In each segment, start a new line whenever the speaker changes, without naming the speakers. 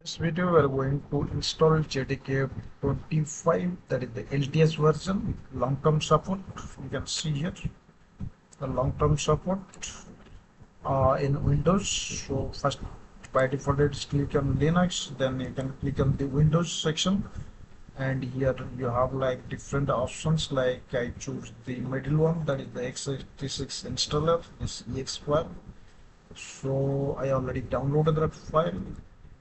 This video we are going to install JDK25, that is the LTS version, long-term support. You can see here the long-term support in Windows. So first, by default, it's click on Linux, then you can click on the Windows section, and here you have like different options. Like I choose the middle one, that is the x86 installer, this ex file. So I already downloaded that file.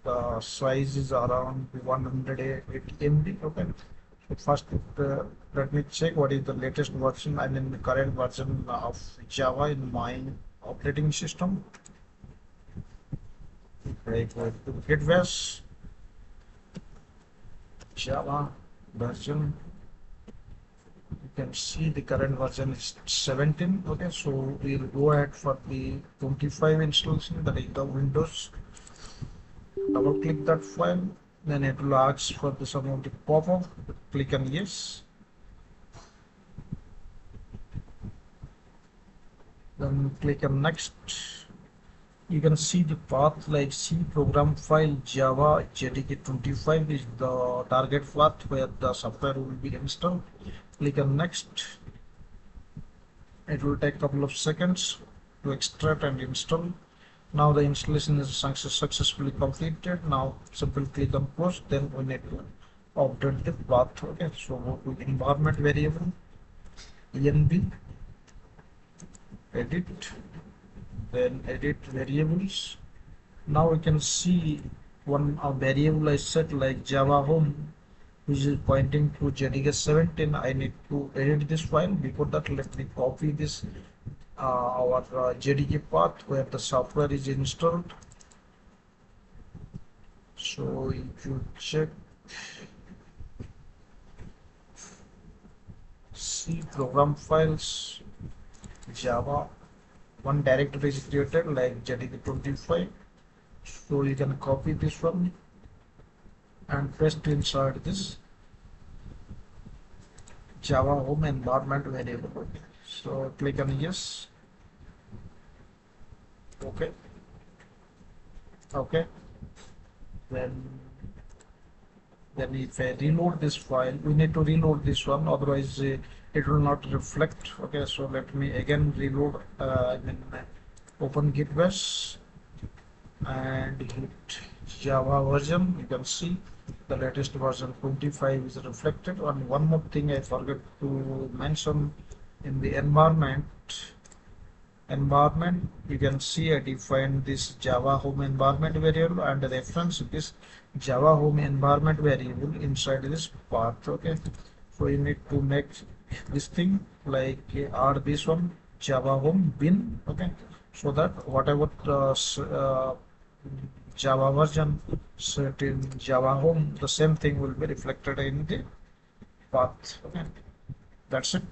The size is around 180 MB. Okay. So first, let me check what is the latest version. I mean the current version of Java in my operating system. Right, go to GitVS, Java version. You can see the current version is 17. Okay, so we'll go ahead for the 25 installation, that is the Windows. Double click that file, then it will ask for the some of the pop-up. Click on yes, then click on next. You can see the path like C program file Java JDK25 is the target path where the software will be installed. Click on next. It will take a couple of seconds to extract and install. Now the installation is successfully completed. Now simply click on close. Then we need to update the path. Okay, so go to environment variable, env, edit, then edit variables. Now we can see one variable I set like Java home, which is pointing to JDK17. I need to edit this file. Before that, let me copy this our JDK path where the software is installed. So if you check C program files Java, one directory is created like JDK25. So you can copy this one and paste inside this Java home environment variable. So click on yes. Okay. Okay. Then if I reload this file, we need to reload this one, otherwise it will not reflect. Okay, so let me again reload. Open GitVS and hit Java version. You can see the latest version 25 is reflected. And one more thing I forgot to mention, in the environment, you can see I defined this Java home environment variable and reference this Java home environment variable inside this path. Okay, so you need to make this thing like add this one Java home bin. Okay, so that whatever Java version set in Java home, the same thing will be reflected in the path. Okay, that's it.